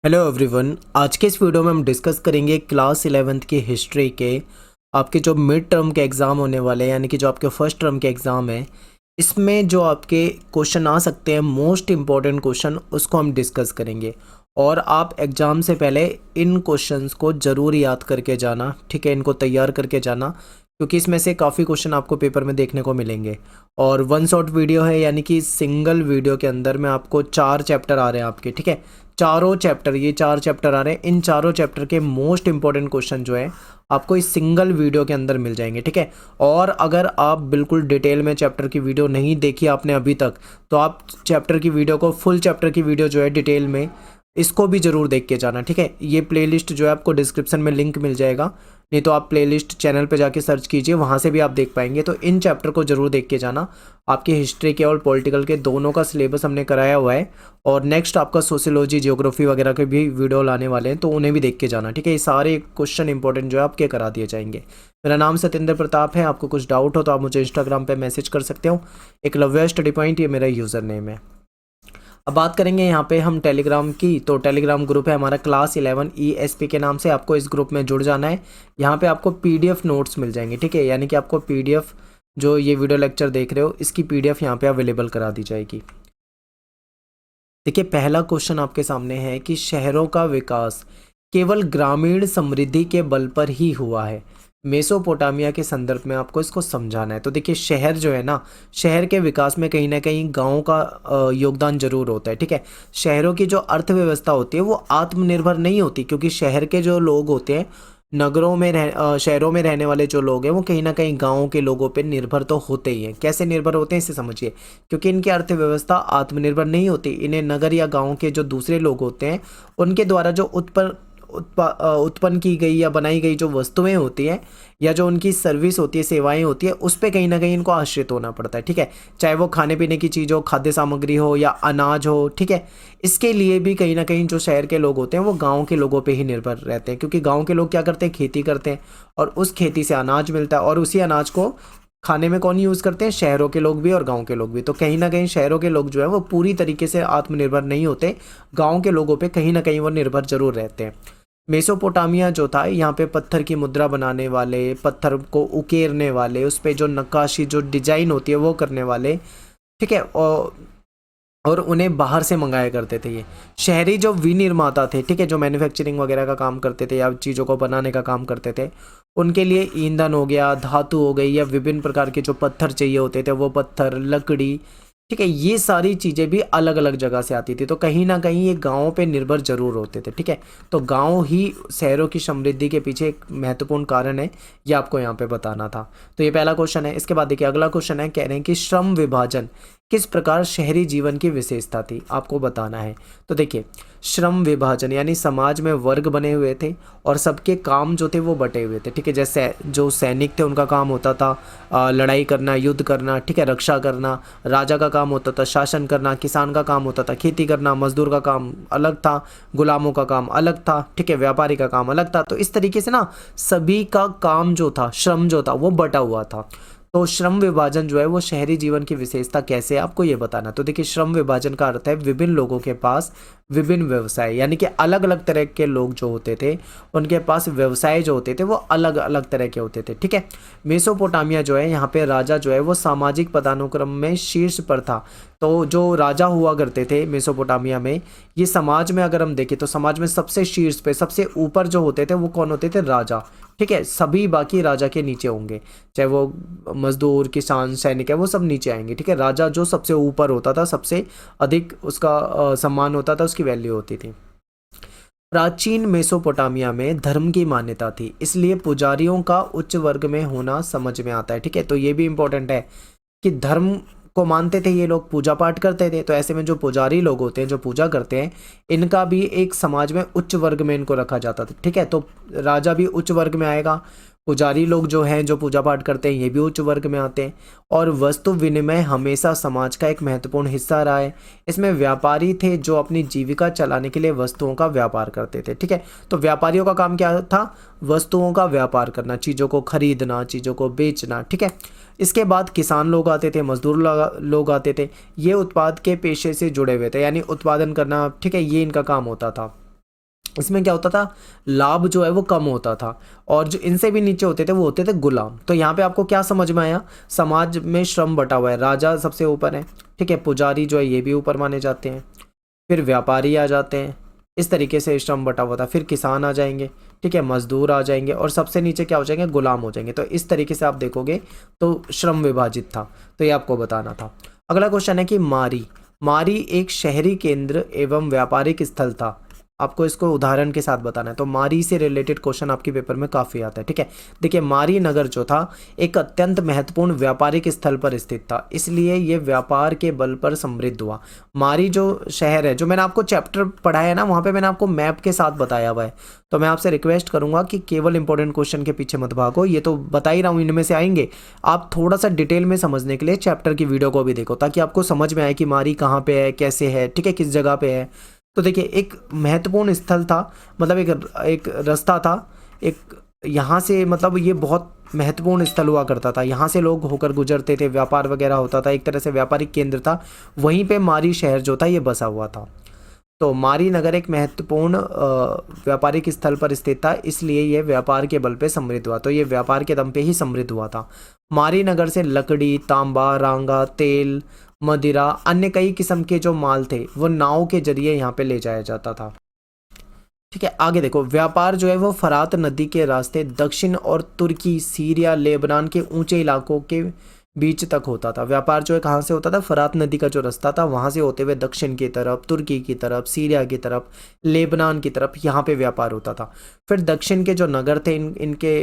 Hello everyone. आज के इस वीडियो में हम डिस्कस करेंगे क्लास 11th की हिस्ट्री के आपके जो मिड टर्म के एग्ज़ाम होने वाले हैं, यानी कि जो आपके फर्स्ट टर्म के एग्ज़ाम है, इसमें जो आपके क्वेश्चन आ सकते हैं, मोस्ट इम्पॉर्टेंट क्वेश्चन, उसको हम डिस्कस करेंगे। और आप एग्ज़ाम से पहले इन क्वेश्चंस को ज़रूर याद करके जाना, ठीक है, इनको तैयार करके जाना, क्योंकि इसमें से काफ़ी क्वेश्चन आपको पेपर में देखने को मिलेंगे। और वन शॉट वीडियो है, यानी कि सिंगल वीडियो के अंदर में आपको 4 चैप्टर आ रहे हैं आपके, ठीक है, चारों चैप्टर, ये 4 चैप्टर आ रहे हैं। इन चारों चैप्टर के मोस्ट इंपॉर्टेंट क्वेश्चन जो है आपको इस सिंगल वीडियो के अंदर मिल जाएंगे, ठीक है। और अगर आप बिल्कुल डिटेल में चैप्टर की वीडियो नहीं देखी आपने अभी तक, तो आप चैप्टर की वीडियो को, फुल चैप्टर की वीडियो जो है डिटेल में, इसको भी ज़रूर देख के जाना, ठीक है। ये प्लेलिस्ट जो है आपको डिस्क्रिप्शन में लिंक मिल जाएगा, नहीं तो आप प्लेलिस्ट चैनल पे जाके सर्च कीजिए, वहाँ से भी आप देख पाएंगे। तो इन चैप्टर को ज़रूर देख के जाना। आपके हिस्ट्री के और पॉलिटिकल के दोनों का सिलेबस हमने कराया हुआ है, और नेक्स्ट आपका सोशियोलॉजी, जियोग्राफी वगैरह के भी वीडियो लाने वाले हैं, तो उन्हें भी देख के जाना, ठीक है। ये सारे क्वेश्चन इंपॉर्टेंट जो है आपके करा दिए जाएंगे। मेरा नाम सत्येंद्र प्रताप है। आपको कुछ डाउट हो तो आप मुझे इंस्टाग्राम पे मैसेज कर सकते हो। एकलव्य स्टडी पॉइंट ये मेरा यूज़र नेम है। अब बात करेंगे यहाँ पे हम टेलीग्राम की। तो टेलीग्राम ग्रुप है हमारा क्लास 11 ESP के नाम से। आपको इस ग्रुप में जुड़ जाना है। यहाँ पे आपको PDF नोट्स मिल जाएंगे, ठीक है, यानी कि आपको PDF, जो ये वीडियो लेक्चर देख रहे हो, इसकी PDF यहाँ पे अवेलेबल करा दी जाएगी। देखिए, पहला क्वेश्चन आपके सामने है कि शहरों का विकास केवल ग्रामीण समृद्धि के बल पर ही हुआ है। मेसोपोटामिया के संदर्भ में आपको इसको समझाना है। तो देखिए, शहर जो है ना, शहर के विकास में कहीं ना कहीं गाँव का योगदान जरूर होता है, ठीक है। शहरों की जो अर्थव्यवस्था होती है वो आत्मनिर्भर नहीं होती, क्योंकि शहर के जो लोग होते हैं, शहरों में रहने वाले जो लोग हैं, वो कहीं ना कहीं गाँव के लोगों पे निर्भर तो होते ही हैं। कैसे निर्भर होते हैं इसे समझिए। क्योंकि इनकी अर्थव्यवस्था आत्मनिर्भर नहीं होती, इन्हें नगर या गाँव के जो दूसरे लोग होते हैं, उनके द्वारा जो उत्पन्न की गई या बनाई गई जो वस्तुएं होती हैं, या जो उनकी सर्विस होती है, सेवाएं होती है, उस पे कहीं ना कहीं इनको आश्रित होना पड़ता है, ठीक है। चाहे वो खाने पीने की चीज़ हो, खाद्य सामग्री हो, या अनाज हो, ठीक है। इसके लिए भी कहीं ना कहीं जो शहर के लोग होते हैं वो गांव के लोगों पे ही निर्भर रहते हैं, क्योंकि गांव के लोग क्या करते हैं, खेती करते हैं, और उस खेती से अनाज मिलता है, और उसी अनाज को खाने में कौन यूज़ करते हैं, शहरों के लोग भी और गांव के लोग भी। तो कहीं ना कहीं शहरों के लोग जो है वो पूरी तरीके से आत्मनिर्भर नहीं होते, गांव के लोगों पे कहीं ना कहीं वो निर्भर जरूर रहते हैं। मेसोपोटामिया जो था, यहाँ पे पत्थर की मुद्रा बनाने वाले, पत्थर को उकेरने वाले, उस पे जो नक्काशी, जो डिजाइन होती है वो करने वाले, ठीक है, और उन्हें बाहर से मंगाया करते थे। ये शहरी जो विनिर्माता थे, ठीक है, जो मैन्युफैक्चरिंग वगैरह का काम करते थे या चीज़ों को बनाने का काम करते थे, उनके लिए ईंधन हो गया, धातु हो गई, या विभिन्न प्रकार के जो पत्थर चाहिए होते थे, वो पत्थर, लकड़ी, ठीक है, ये सारी चीज़ें भी अलग अलग जगह से आती थी। तो कहीं ना कहीं ये गाँव पे निर्भर जरूर होते थे, ठीक है। तो गाँव ही शहरों की समृद्धि के पीछे एक महत्वपूर्ण कारण है, ये आपको यहाँ पे बताना था। तो ये पहला क्वेश्चन है। इसके बाद देखिए, अगला क्वेश्चन है, कह रहे हैं कि श्रम विभाजन किस प्रकार शहरी जीवन की विशेषता थी, आपको बताना है। तो देखिए, श्रम विभाजन यानी समाज में वर्ग बने हुए थे, और सबके काम जो थे वो बटे हुए थे, ठीक है। जैसे जो सैनिक थे उनका काम होता था लड़ाई करना, युद्ध करना, ठीक है, रक्षा करना। राजा का काम होता था शासन करना। किसान का काम होता था खेती करना। मजदूर का काम अलग था, गुलामों का काम अलग था, ठीक है, व्यापारी का काम अलग था। तो इस तरीके से ना सभी का काम जो था, श्रम जो था, वो बटा हुआ था। तो श्रम विभाजन जो है वो शहरी जीवन की विशेषता कैसे है, आपको ये बताना। तो देखिए, श्रम विभाजन का अर्थ है विभिन्न लोगों के पास विभिन्न व्यवसाय, यानी कि अलग अलग तरह के लोग जो होते थे, उनके पास व्यवसाय जो होते थे वो अलग अलग तरह के होते थे, ठीक है। मेसोपोटामिया जो है, यहाँ पे राजा जो है वो सामाजिक पदानुक्रम में शीर्ष पर था। तो जो राजा हुआ करते थे मेसोपोटामिया में, ये समाज में अगर हम देखें तो समाज में सबसे शीर्ष पे, सबसे ऊपर जो होते थे वो कौन होते थे, राजा, ठीक है। सभी बाकी राजा के नीचे होंगे, चाहे वो मजदूर, किसान, सैनिक है, वो सब नीचे आएंगे, ठीक है। राजा जो सबसे ऊपर होता था, सबसे अधिक उसका सम्मान होता था, उसकी वैल्यू होती थी। प्राचीन मेसोपोटामिया में धर्म की मान्यता थी, इसलिए पुजारियों का उच्च वर्ग में होना समझ में आता है, ठीक है। तो ये भी इंपॉर्टेंट है कि धर्म को मानते थे ये लोग, पूजा पाठ करते थे। तो ऐसे में जो पुजारी लोग होते हैं, जो पूजा करते हैं, इनका भी एक समाज में उच्च वर्ग में इनको रखा जाता था, ठीक है। तो राजा भी उच्च वर्ग में आएगा, पुजारी लोग जो हैं, जो पूजा पाठ करते हैं, ये भी उच्च वर्ग में आते हैं। और वस्तु विनिमय हमेशा समाज का एक महत्वपूर्ण हिस्सा रहा है। इसमें व्यापारी थे जो अपनी जीविका चलाने के लिए वस्तुओं का व्यापार करते थे, ठीक है। तो व्यापारियों का काम क्या था, वस्तुओं का व्यापार करना, चीज़ों को खरीदना, चीज़ों को बेचना, ठीक है। इसके बाद किसान लोग आते थे, मजदूर लोग आते थे, ये उत्पाद के पेशे से जुड़े हुए थे, यानी उत्पादन करना, ठीक है, ये इनका काम होता था। इसमें क्या होता था, लाभ जो है वो कम होता था, और जो इनसे भी नीचे होते थे वो होते थे गुलाम। तो यहाँ पे आपको क्या समझ में आया, समाज में श्रम बटा हुआ है, राजा सबसे ऊपर है, ठीक है, पुजारी जो है ये भी ऊपर माने जाते हैं, फिर व्यापारी आ जाते हैं, इस तरीके से श्रम बटा हुआ था, फिर किसान आ जाएंगे, ठीक है, मजदूर आ जाएंगे, और सबसे नीचे क्या हो जाएंगे, गुलाम हो जाएंगे। तो इस तरीके से आप देखोगे तो श्रम विभाजित था। तो ये आपको बताना था। अगला क्वेश्चन है कि मारी, मारी एक शहरी केंद्र एवं व्यापारिक स्थल था। आपको इसको उदाहरण के साथ बताना है। तो मारी से रिलेटेड क्वेश्चन आपके पेपर में काफ़ी आता है, ठीक है। देखिए, मारी नगर जो था एक अत्यंत महत्वपूर्ण व्यापारिक स्थल पर स्थित था, इसलिए ये व्यापार के बल पर समृद्ध हुआ। मारी जो शहर है, जो मैंने आपको चैप्टर पढ़ाया है ना, वहाँ पे मैंने आपको मैप के साथ बताया हुआ है। तो मैं आपसे रिक्वेस्ट करूंगा कि केवल इंपॉर्टेंट क्वेश्चन के पीछे मत भागो, ये तो बता ही रहा हूँ, इनमें से आएंगे। आप थोड़ा सा डिटेल में समझने के लिए चैप्टर की वीडियो को भी देखो, ताकि आपको समझ में आए कि मारी कहाँ पे है, कैसे है, ठीक है, किस जगह पे है। तो देखिए, एक महत्वपूर्ण स्थल था, मतलब एक रास्ता था, एक यहाँ से, मतलब ये बहुत महत्वपूर्ण स्थल हुआ करता था, यहाँ से लोग होकर गुजरते थे, व्यापार वगैरह होता था, एक तरह से व्यापारिक केंद्र था। वहीं पे मारी शहर जो था ये बसा हुआ था। तो मारी नगर एक महत्वपूर्ण व्यापारिक स्थल पर स्थित था, इसलिए यह व्यापार के बल पे समृद्ध हुआ। तो ये व्यापार के दम पे ही समृद्ध हुआ था। मारी नगर से लकड़ी, तांबा, रांगा, तेल, मदिरा, अन्य कई किस्म के जो माल थे वो नाव के जरिए यहाँ पे ले जाया जाता था, ठीक है। आगे देखो, व्यापार जो है वो फरात नदी के रास्ते दक्षिण और तुर्की, सीरिया, लेबनान के ऊंचे इलाकों के बीच तक होता था। व्यापार जो है कहाँ से होता था, फरात नदी का जो रास्ता था वहाँ से होते हुए दक्षिण की तरफ, तुर्की की तरफ, सीरिया की तरफ, लेबनान की तरफ, यहाँ पे व्यापार होता था। फिर दक्षिण के जो नगर थे, इनके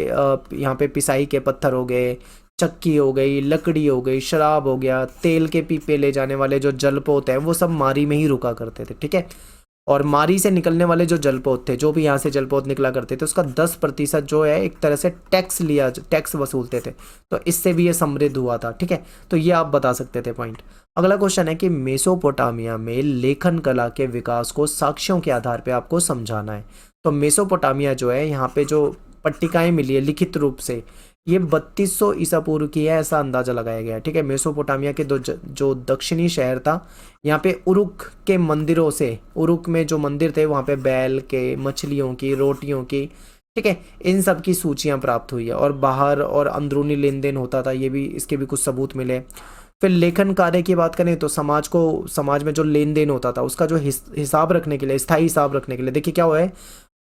यहाँ पे पिसाई के पत्थर हो गए, चक्की हो गई, लकड़ी हो गई, शराब हो गया, तेल के पीपे ले जाने वाले जो जलपोत हैं वो सब मारी में ही रुका करते थे, ठीक है। और मारी से निकलने वाले जो जलपोत थे, जो भी यहाँ से जलपोत निकला करते थे, उसका 10% जो है एक तरह से टैक्स वसूलते थे। तो इससे भी ये समृद्ध हुआ था, ठीक है। तो ये आप बता सकते थे पॉइंट। अगला क्वेश्चन है कि मेसोपोटामिया में लेखन कला के विकास को साक्ष्यों के आधार पर आपको समझाना है। तो मेसोपोटामिया जो है, यहाँ पे जो पट्टिकाएं मिली है लिखित रूप से, ये 3200 ईसा पूर्व की है, ऐसा अंदाजा लगाया गया है, ठीक है। मेसोपोटामिया के जो दक्षिणी शहर था, यहाँ पे उरुक के मंदिरों से, उरुक में जो मंदिर थे वहाँ पे बैल के, मछलियों की, रोटियों की, ठीक है, इन सब की सूचियाँ प्राप्त हुई है। और बाहर और अंदरूनी लेन देन होता था, ये भी, इसके भी कुछ सबूत मिले। फिर लेखन कार्य की बात करें तो समाज में जो लेन देन होता था उसका जो हिसाब रखने के लिए, स्थायी हिसाब रखने के लिए, देखिए क्या हुआ है,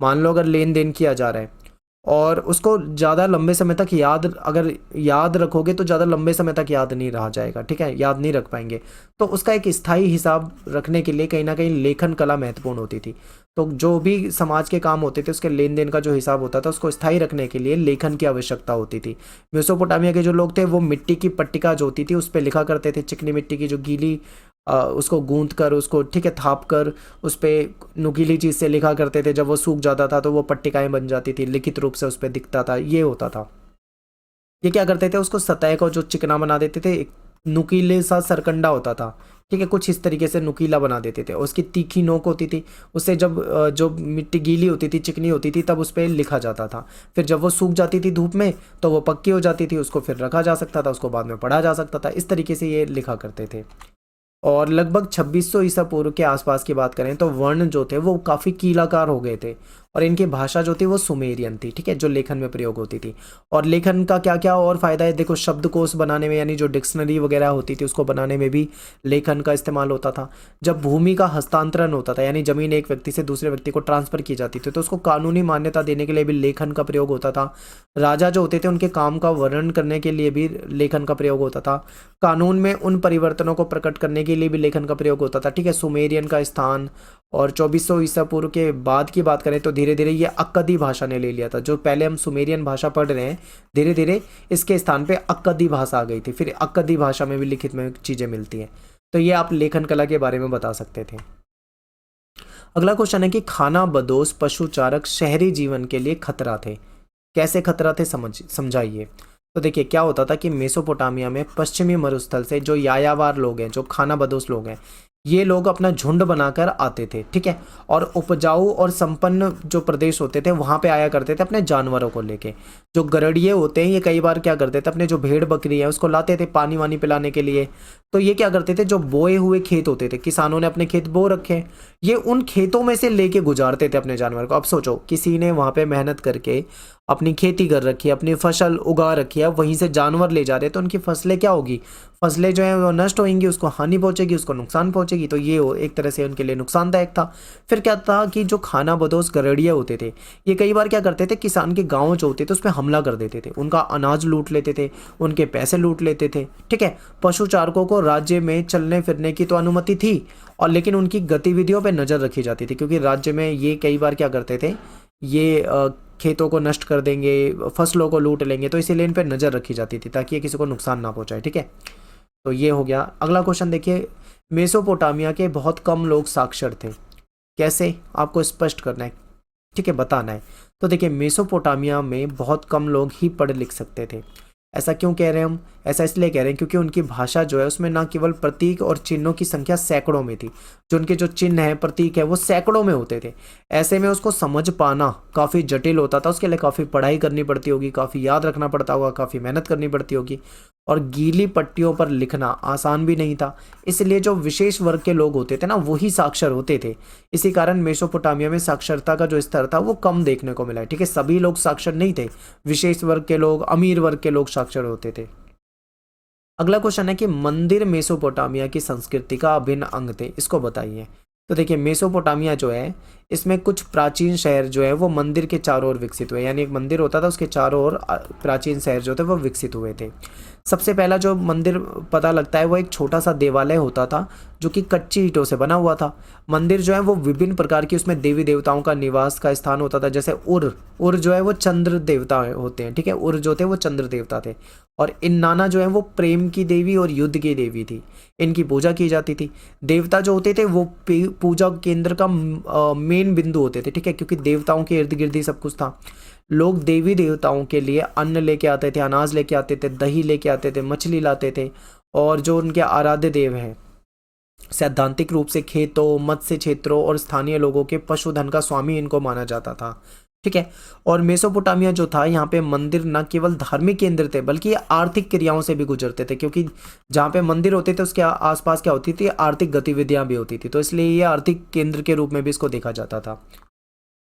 मान लो अगर लेन देन किया जा रहा है और उसको ज़्यादा लंबे समय तक अगर याद रखोगे तो ज़्यादा लंबे समय तक याद नहीं रहा जाएगा, ठीक है, याद नहीं रख पाएंगे। तो उसका एक स्थायी हिसाब रखने के लिए कहीं ना कहीं लेखन कला महत्वपूर्ण होती थी। तो जो भी समाज के काम होते थे उसके लेन देन का जो हिसाब होता था उसको स्थायी रखने के लिए लेखन की आवश्यकता होती थी। मेसोपोटामिया के जो लोग थे वो मिट्टी की पट्टिका जो होती थी उस पर लिखा करते थे, चिकनी मिट्टी की जो गीली, उसको गूंथ कर, उसको, ठीक है, थाप कर उस पर नुकीली चीज़ से लिखा करते थे। जब वो सूख जाता था तो वो पट्टिकाएं बन जाती थी, लिखित रूप से उस पर दिखता था, ये होता था। ये क्या करते थे, उसको सतह को जो चिकना बना देते थे, एक नुकीले सा सरकंडा होता था, ठीक है, कुछ इस तरीके से नुकीला बना देते थे। उसकी तीखी नोक होती थी, उससे जब जो मिट्टी गीली होती थी, चिकनी होती थी, तब उस पर लिखा जाता था। फिर जब वो सूख जाती थी धूप में तो वो पक्की हो जाती थी, उसको फिर रखा जा सकता था, उसको बाद में पढ़ा जा सकता था। इस तरीके से ये लिखा करते थे। और लगभग 2600 ईसा पूर्व के आसपास की बात करें तो वर्ण जो थे वो काफ़ी कीलाकार हो गए थे, और इनकी भाषा जो थी वो सुमेरियन थी, ठीक है, जो लेखन में प्रयोग होती थी। और लेखन का क्या क्या और फ़ायदा है, देखो, शब्दकोश बनाने में, यानी जो डिक्शनरी वगैरह होती थी उसको बनाने में भी लेखन का इस्तेमाल होता था। जब भूमि का हस्तांतरण होता था, यानी ज़मीन एक व्यक्ति से दूसरे व्यक्ति को ट्रांसफ़र की जाती थी, तो उसको कानूनी मान्यता देने के लिए भी लेखन का प्रयोग होता था। राजा जो होते थे उनके काम का वर्णन करने के लिए भी लेखन का प्रयोग होता था। कानून में उन परिवर्तनों को प्रकट करने के लिए भी लेखन का प्रयोग होता था, ठीक है। सुमेरियन का स्थान, और 2400 ईसा पूर्व के बाद की बात करें तो धीरे धीरे ये अक्कदी भाषा ने ले लिया था। जो पहले हम सुमेरियन भाषा पढ़ रहे हैं, धीरे धीरे इसके स्थान पे अक्कदी भाषा आ गई थी। फिर अक्कदी भाषा में भी लिखित में चीज़ें मिलती हैं। तो ये आप लेखन कला के बारे में बता सकते थे। अगला क्वेश्चन है कि खाना बदोश पशुचारक शहरी जीवन के लिए खतरा थे। कैसे खतरा थे, समझाइए। तो देखिए क्या होता था कि मेसोपोटामिया में पश्चिमी मरुस्थल से जो यायावार लोग हैं, जो खाना बदोश लोग हैं, ये लोग अपना झुंड बनाकर आते थे, ठीक है। और उपजाऊ और संपन्न जो प्रदेश होते थे वहाँ पे आया करते थे अपने जानवरों को लेके। जो गरड़िए होते हैं ये कई बार क्या करते थे, अपने जो भेड़ बकरी है उसको लाते थे पानी वानी पिलाने के लिए। तो ये क्या करते थे, जो बोए हुए खेत होते थे, किसानों ने अपने खेत बो रखे हैं, ये उन खेतों में से लेके गुजारते थे अपने जानवर को। अब सोचो, किसी ने वहाँ पे मेहनत करके अपनी खेती कर रखी है, अपनी फसल उगा रखी है, वहीं से जानवर ले जा रहे हैं, तो उनकी फसलें क्या होगी, फसलें जो है वो नष्ट होंगी, उसको हानि पहुंचेगी, उसको नुकसान पहुंचेगी। तो ये एक तरह से उनके लिए नुकसानदायक था। फिर क्या था कि जो खाना बदोश गरड़िया होते थे, ये कई बार क्या करते थे, किसान के गाँव जो होते थे उस पर हमला कर देते थे, उनका अनाज लूट लेते थे, उनके पैसे लूट लेते थे, ठीक है। पशु चारकों को राज्य में चलने फिरने की तो अनुमति थी, और लेकिन उनकी गतिविधियों पर नज़र रखी जाती थी, क्योंकि राज्य में ये कई बार क्या करते थे, ये खेतों को नष्ट कर देंगे, फसलों को लूट लेंगे, तो इसीलिए इन पर नज़र रखी जाती थी ताकि ये किसी को नुकसान ना पहुंचाए, ठीक है। तो ये हो गया। अगला क्वेश्चन देखिए, मेसोपोटामिया के बहुत कम लोग साक्षर थे, कैसे, आपको स्पष्ट करना है, ठीक है, बताना है। तो देखिए, मेसोपोटामिया में बहुत कम लोग ही पढ़ लिख सकते थे। ऐसा क्यों कह रहे हैं हम, ऐसा इसलिए कह रहे हैं क्योंकि उनकी भाषा जो है उसमें ना केवल प्रतीक और चिन्हों की संख्या सैकड़ों में थी, जो उनके जो चिन्ह है प्रतीक है वो सैकड़ों में होते थे। ऐसे में उसको समझ पाना काफ़ी जटिल होता था, उसके लिए काफ़ी पढ़ाई करनी पड़ती होगी, काफ़ी याद रखना पड़ता होगा, काफ़ी मेहनत करनी पड़ती होगी, और गीली पट्टियों पर लिखना आसान भी नहीं था। इसलिए जो विशेष वर्ग के लोग होते थे ना वही साक्षर होते थे। इसी कारण मेसोपोटामिया में साक्षरता का जो स्तर था वो कम देखने को मिला है, ठीक है। सभी लोग साक्षर नहीं थे, विशेष वर्ग के लोग, अमीर वर्ग के लोग साक्षर होते थे। अगला क्वेश्चन है कि मंदिर मेसोपोटामिया की संस्कृति का अभिन्न अंग थे, इसको बताइए। तो देखिए, मेसोपोटामिया जो है इसमें कुछ प्राचीन शहर जो है वो मंदिर के चारों ओर विकसित हुए, यानी एक मंदिर होता था उसके चारों ओर प्राचीन शहर जो थे वो विकसित हुए थे। सबसे पहला जो मंदिर पता लगता है वो एक छोटा सा देवालय होता था जो कि कच्ची ईंटों से बना हुआ था। मंदिर जो है वो विभिन्न प्रकार की उसमें देवी देवताओं का निवास का स्थान होता था, जैसे उर जो है वो चंद्र देवता होते हैं, ठीक है, उर जो थे वो चंद्र देवता थे। और इन्नाना जो है वो प्रेम की देवी और युद्ध की देवी थी, इनकी पूजा की जाती थी। देवता जो होते थे वो पूजा केंद्र का मेन बिंदु होते थे, ठीक है, क्योंकि देवताओं के इर्द गिर्द ही सब कुछ था। लोग देवी देवताओं के लिए अन्न लेके आते थे, अनाज लेके आते थे, दही लेके आते थे, मछली लाते थे। और जो उनके आराध्य देव हैं, सैद्धांतिक रूप से खेतों, मत्स्य क्षेत्रों और स्थानीय लोगों के पशुधन का स्वामी इनको माना जाता था, ठीक है। और मेसोपोटामिया जो था, यहाँ पे मंदिर न केवल धार्मिक केंद्र थे बल्कि ये आर्थिक क्रियाओं से भी गुजरते थे, क्योंकि जहाँ पे मंदिर होते थे उसके आसपास क्या होती थी, आर्थिक गतिविधियाँ भी होती थी, तो इसलिए ये आर्थिक केंद्र के रूप में भी इसको देखा जाता था।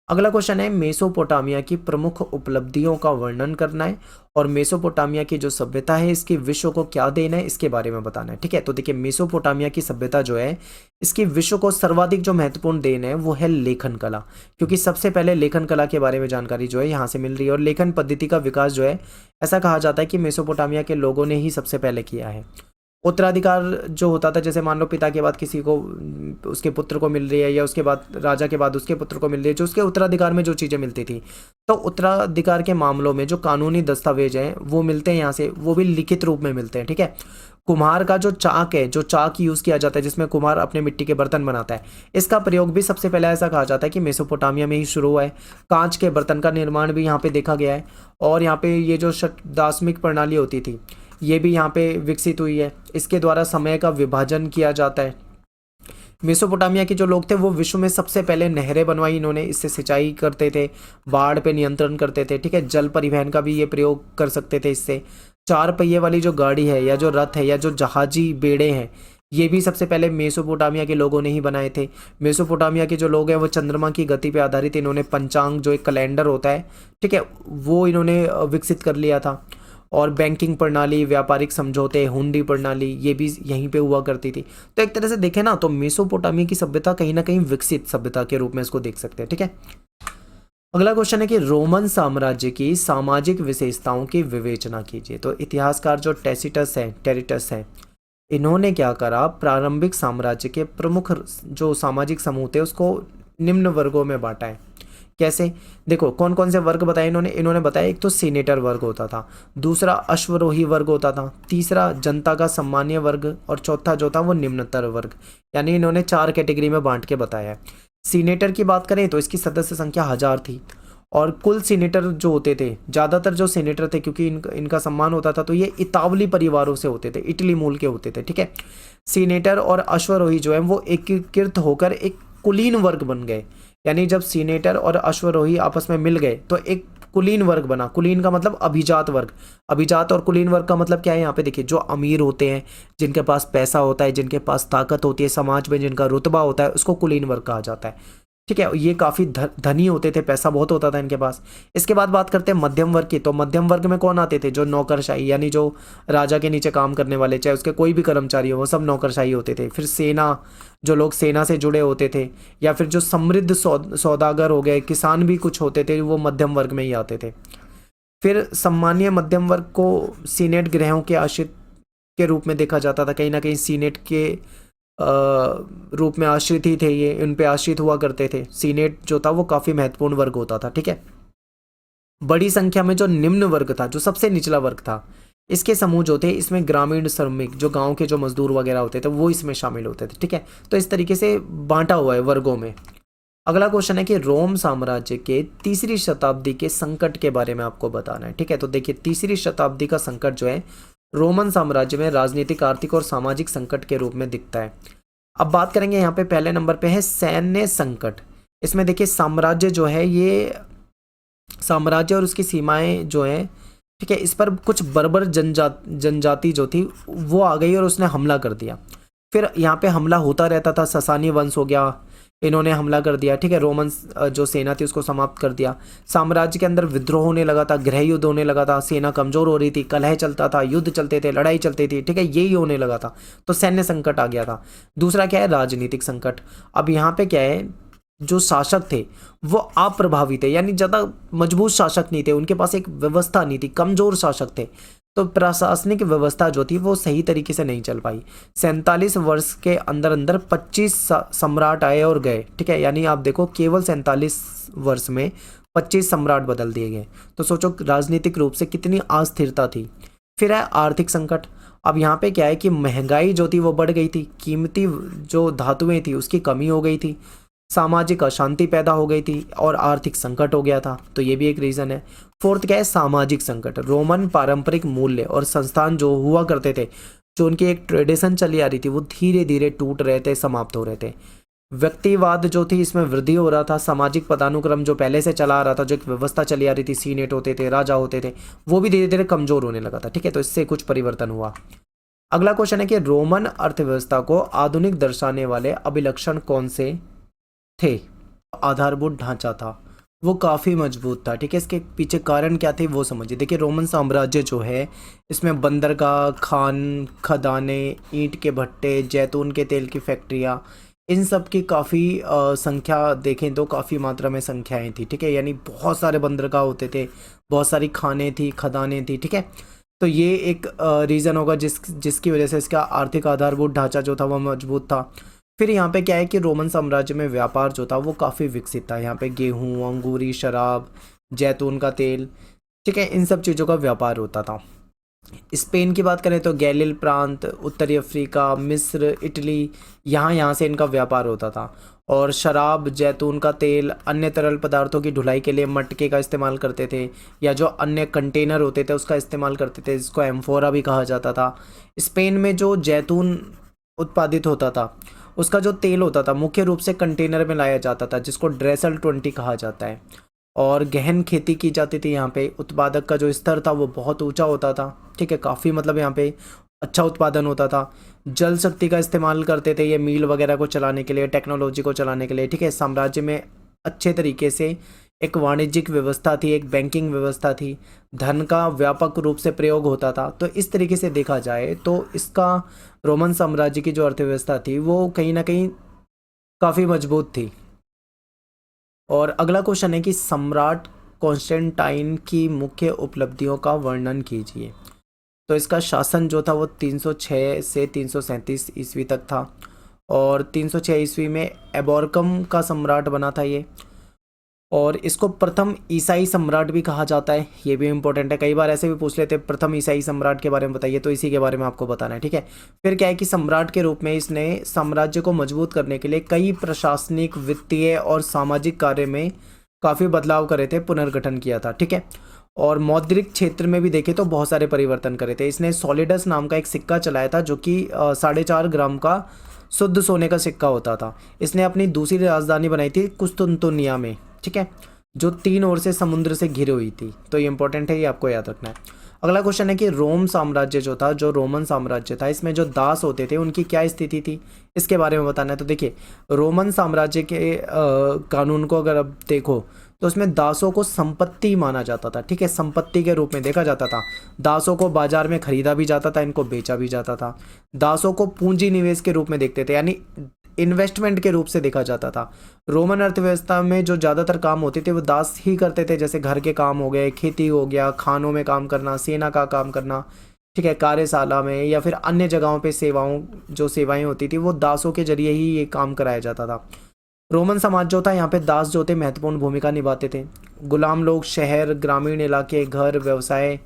अगला क्वेश्चन है, मेसोपोटामिया की प्रमुख उपलब्धियों का वर्णन करना है, और मेसोपोटामिया की जो सभ्यता है इसकी विश्व को क्या देन है इसके बारे में बताना है, ठीक है। तो देखिए, मेसोपोटामिया की सभ्यता जो है इसकी विश्व को सर्वाधिक जो महत्वपूर्ण देन है वो है लेखन कला, क्योंकि सबसे पहले लेखन कला के बारे में जानकारी जो है यहाँ से मिल रही है। और लेखन पद्धति का विकास जो है ऐसा कहा जाता है कि मेसोपोटामिया के लोगों ने ही सबसे पहले किया है। उत्तराधिकार जो होता था, जैसे मान लो पिता के बाद किसी को उसके पुत्र को मिल रही है, या उसके बाद राजा के बाद उसके पुत्र को मिल रही है, जो उसके उत्तराधिकार में जो चीज़ें मिलती थी, तो उत्तराधिकार के मामलों में जो कानूनी दस्तावेज हैं वो मिलते हैं यहाँ से, वो भी लिखित रूप में मिलते हैं, ठीक है। कुम्हार का जो चाक है, जो चाक यूज़ किया जाता है जिसमें कुम्हार अपने मिट्टी के बर्तन बनाता है, इसका प्रयोग भी सबसे पहले ऐसा कहा जाता है कि मेसोपोटामिया में ही शुरू हुआ है। कांच के बर्तन का निर्माण भी यहाँ पे देखा गया है, और यहाँ पे ये जो दार्शनिक प्रणाली होती थी ये भी यहाँ पे विकसित हुई है। इसके द्वारा समय का विभाजन किया जाता है। मेसोपोटामिया के जो लोग थे वो विश्व में सबसे पहले नहरें बनवाई इन्होंने, इससे सिंचाई करते थे, बाढ़ पे नियंत्रण करते थे, ठीक है। जल परिवहन का भी ये प्रयोग कर सकते थे इससे। 4 पहिए वाली जो गाड़ी है, या जो रथ है, या जो जहाजी बेड़े हैं, ये भी सबसे पहले मेसोपोटामिया के लोगों ने ही बनाए थे। मेसोपोटामिया के जो लोग हैं वो चंद्रमा की गति पे आधारित इन्होंने पंचांग, जो एक कैलेंडर होता है, ठीक है, वो इन्होंने विकसित कर लिया था। और बैंकिंग प्रणाली, व्यापारिक समझौते, हुंडी प्रणाली, ये भी यहीं पे हुआ करती थी। तो एक तरह से देखें ना तो मेसोपोटामिया की सभ्यता कहीं ना कहीं विकसित सभ्यता के रूप में इसको देख सकते हैं, ठीक है। अगला क्वेश्चन है कि रोमन साम्राज्य की सामाजिक विशेषताओं की विवेचना कीजिए। तो इतिहासकार जो टेरिटस है, इन्होंने क्या करा, प्रारंभिक साम्राज्य के प्रमुख जो सामाजिक समूह थे उसको निम्न वर्गों में बांटा है। कैसे, देखो कौन कौन से वर्ग बताए इन्होंने बताया, एक तो सीनेटर वर्ग होता था, दूसरा अश्वरोही वर्ग होता था, तीसरा जनता का सम्मानीय वर्ग, और चौथा जो था वो निम्नतर वर्ग। यानी इन्होंने 4 कैटेगरी में बांट के बताया है। सीनेटर की बात करें तो इसकी सदस्य संख्या 1000 थी, और कुल सीनेटर जो होते थे, ज़्यादातर जो सीनेटर थे, क्योंकि इनका सम्मान होता था, तो ये इतावली परिवारों से होते थे, इटली मूल के होते थे, ठीक है। सीनेटर और अश्वरोही जो है वो एकीकृत होकर एक कुलीन वर्ग बन गए। यानी जब सीनेटर और अश्वरोही आपस में मिल गए तो एक कुलीन वर्ग बना। कुलीन का मतलब अभिजात वर्ग। अभिजात और कुलीन वर्ग का मतलब क्या है, यहाँ पे देखिए, जो अमीर होते हैं, जिनके पास पैसा होता है, जिनके पास ताकत होती है, समाज में जिनका रुतबा होता है, उसको कुलीन वर्ग कहा जाता है, ठीक है। ये काफ़ी धनी होते थे, पैसा बहुत होता था इनके पास। इसके बाद बात करते हैं मध्यम वर्ग की। तो मध्यम वर्ग में कौन आते थे, जो नौकरशाही, यानी जो राजा के नीचे काम करने वाले, चाहे उसके कोई भी कर्मचारी हो, वो सब नौकरशाही होते थे। फिर सेना, जो लोग सेना से जुड़े होते थे, या फिर जो समृद्ध सौदागर हो गए, किसान भी कुछ होते थे, वो मध्यम वर्ग में ही आते थे। फिर सम्मानीय मध्यम वर्ग को सीनेट ग्रहों के आश्रित के रूप में देखा जाता था। कहीं ना कहीं सीनेट के रूप में आश्रित ही थे ये, इन पे आश्रित हुआ करते थे। सीनेट जो था वो काफ़ी महत्वपूर्ण वर्ग होता था, ठीक है। बड़ी संख्या में जो निम्न वर्ग था, जो सबसे निचला वर्ग था, इसके समूह जो थे, इसमें ग्रामीण श्रमिक, जो गांव के जो मजदूर वगैरह होते थे, वो इसमें शामिल होते थे, ठीक है। तो इस तरीके से बांटा हुआ है वर्गों में। अगला क्वेश्चन है कि रोम साम्राज्य के तीसरी शताब्दी के संकट के बारे में आपको बताना है, ठीक है। तो देखिए, तीसरी शताब्दी का संकट जो है रोमन साम्राज्य में राजनीतिक, आर्थिक और सामाजिक संकट के रूप में दिखता है। अब बात करेंगे, यहाँ पे पहले नंबर पे है सैन्य संकट। इसमें देखिए, साम्राज्य जो है, ये साम्राज्य और उसकी सीमाएं जो है, ठीक है, इस पर कुछ बर्बर जनजाति जो थी वो आ गई और उसने हमला कर दिया। फिर यहाँ पे हमला होता रहता था, ससानी वंश हो गया, इन्होंने हमला कर दिया, ठीक है। रोमन जो सेना थी उसको समाप्त कर दिया। साम्राज्य के अंदर विद्रोह होने लगा था, गृह युद्ध होने लगा था, सेना कमजोर हो रही थी, कलह चलता था, युद्ध चलते थे, लड़ाई चलती थी, ठीक है, यही होने लगा था। तो सैन्य संकट आ गया था। दूसरा क्या है, राजनीतिक संकट। अब यहाँ पे क्या है, जो शासक थे वो अप्रभावी थे, यानी ज़्यादा मजबूत शासक नहीं थे, उनके पास एक व्यवस्था नहीं थी, कमजोर शासक थे। तो प्रशासनिक व्यवस्था जो थी वो सही तरीके से नहीं चल पाई। 47 वर्ष के अंदर अंदर 25 सम्राट आए और गए, ठीक है। यानी आप देखो, केवल 47 वर्ष में 25 सम्राट बदल दिए गए। तो सोचो राजनीतिक रूप से कितनी अस्थिरता थी। फिर है आर्थिक संकट। अब यहाँ पे क्या है कि महंगाई जो थी वो बढ़ गई थी, कीमती जो धातुएं थी उसकी कमी हो गई थी, सामाजिक अशांति पैदा हो गई थी और आर्थिक संकट हो गया था। तो ये भी एक रीज़न है। फोर्थ क्या है, सामाजिक संकट। रोमन पारंपरिक मूल्य और संस्थान जो हुआ करते थे, जो उनकी एक ट्रेडिशन चली आ रही थी, वो धीरे धीरे टूट रहे थे, समाप्त हो रहे थे। व्यक्तिवाद जो थी, इसमें वृद्धि हो रहा था। सामाजिक पदानुक्रम जो पहले से चला आ रहा था, जो एक व्यवस्था चली आ रही थी, सीनेट होते थे, राजा होते थे, वो भी धीरे धीरे कमजोर होने लगा था, ठीक है। तो इससे कुछ परिवर्तन हुआ। अगला क्वेश्चन है कि रोमन अर्थव्यवस्था को आधुनिक दर्शाने वाले अभिलक्षण कौन से थे। आधारभूत ढांचा था वो काफ़ी मजबूत था, ठीक है। इसके पीछे कारण क्या थे वो समझिए। देखिए, रोमन साम्राज्य जो है, इसमें बंदरगाह, खान, खदाने, ईंट के भट्टे, जैतून के तेल की फैक्ट्रियाँ, इन सब की काफ़ी संख्या देखें तो काफ़ी मात्रा में संख्याएं थी, ठीक है। यानी बहुत सारे बंदरगाह होते थे, बहुत सारी खाने थी, खदानें थी, ठीक है। तो ये एक रीज़न होगा जिसकी वजह से इसका आर्थिक आधारभूत ढांचा जो था वो मजबूत था। फिर यहाँ पे क्या है कि रोमन साम्राज्य में व्यापार जो था वो काफ़ी विकसित था। यहाँ पे गेहूँ, अंगूरी, शराब, जैतून का तेल, ठीक है, इन सब चीज़ों का व्यापार होता था। स्पेन की बात करें तो गैलिल प्रांत, उत्तरी अफ्रीका, मिस्र, इटली, यहाँ से इनका व्यापार होता था। और शराब, जैतून का तेल, अन्य तरल पदार्थों की ढुलाई के लिए मटके का इस्तेमाल करते थे, या जो अन्य कंटेनर होते थे उसका इस्तेमाल करते थे, जिसको एम्फोरा भी कहा जाता था। स्पेन में जो जैतून उत्पादित होता था, उसका जो तेल होता था मुख्य रूप से कंटेनर में लाया जाता था, जिसको ड्रेसल 20 कहा जाता है। और गहन खेती की जाती थी। यहाँ पे उत्पादक का जो स्तर था वो बहुत ऊंचा होता था, ठीक है, काफ़ी मतलब यहाँ पे अच्छा उत्पादन होता था। जल शक्ति का इस्तेमाल करते थे ये मील वगैरह को चलाने के लिए, टेक्नोलॉजी को चलाने के लिए, ठीक है। साम्राज्य में अच्छे तरीके से एक वाणिज्यिक व्यवस्था थी, एक बैंकिंग व्यवस्था थी, धन का व्यापक रूप से प्रयोग होता था। तो इस तरीके से देखा जाए तो इसका रोमन साम्राज्य की जो अर्थव्यवस्था थी वो कहीं ना कहीं काफ़ी मजबूत थी। और अगला क्वेश्चन है कि सम्राट कॉन्स्टेंटाइन की मुख्य उपलब्धियों का वर्णन कीजिए। तो इसका शासन जो था वो 306 से 337 ईस्वी तक था। और 306 ईस्वी में एबोरकम का सम्राट बना था ये, और इसको प्रथम ईसाई सम्राट भी कहा जाता है। ये भी इंपॉर्टेंट है, कई बार ऐसे भी पूछ लेते हैं प्रथम ईसाई सम्राट के बारे में बताइए, तो इसी के बारे में आपको बताना है, ठीक है। फिर क्या है कि सम्राट के रूप में इसने साम्राज्य को मजबूत करने के लिए कई प्रशासनिक, वित्तीय और सामाजिक कार्य में काफ़ी बदलाव करे थे, पुनर्गठन किया था, ठीक है। और मौद्रिक क्षेत्र में भी देखे तो बहुत सारे परिवर्तन करे थे। इसने सॉलिडस नाम का एक सिक्का चलाया था जो कि 4.5 ग्राम का शुद्ध सोने का सिक्का होता था। इसने अपनी दूसरी राजधानी बनाई थी कुस्तुनतुनिया में, ठीक है, जो 3 ओर से समुद्र से घिरी हुई थी। तो ये इंपॉर्टेंट है, ये आपको याद रखना है। अगला क्वेश्चन है कि रोम साम्राज्य जो था, जो रोमन साम्राज्य था, इसमें जो दास होते थे उनकी क्या स्थिति थी, इसके बारे में बताना है। तो देखिए, रोमन साम्राज्य के कानून को अगर आप देखो तो उसमें दासों को संपत्ति माना जाता था, ठीक है, संपत्ति के रूप में देखा जाता था। दासों को बाजार में खरीदा भी जाता था, इनको बेचा भी जाता था। दासों को पूंजी निवेश के रूप में देखते थे, यानी इन्वेस्टमेंट के रूप से देखा जाता था। रोमन अर्थव्यवस्था में जो ज़्यादातर काम होते थे वो दास ही करते थे, जैसे घर के काम हो गए, खेती हो गया, खानों में काम करना, सेना का काम करना, ठीक है, कार्यशाला में या फिर अन्य जगहों पे सेवाएं होती थी, वो दासों के जरिए ही ये काम कराया जाता था। रोमन समाज जो था, यहाँ पे दास जो थे महत्वपूर्ण भूमिका निभाते थे। गुलाम लोग शहर, ग्रामीण इलाके, घर, व्यवसाय,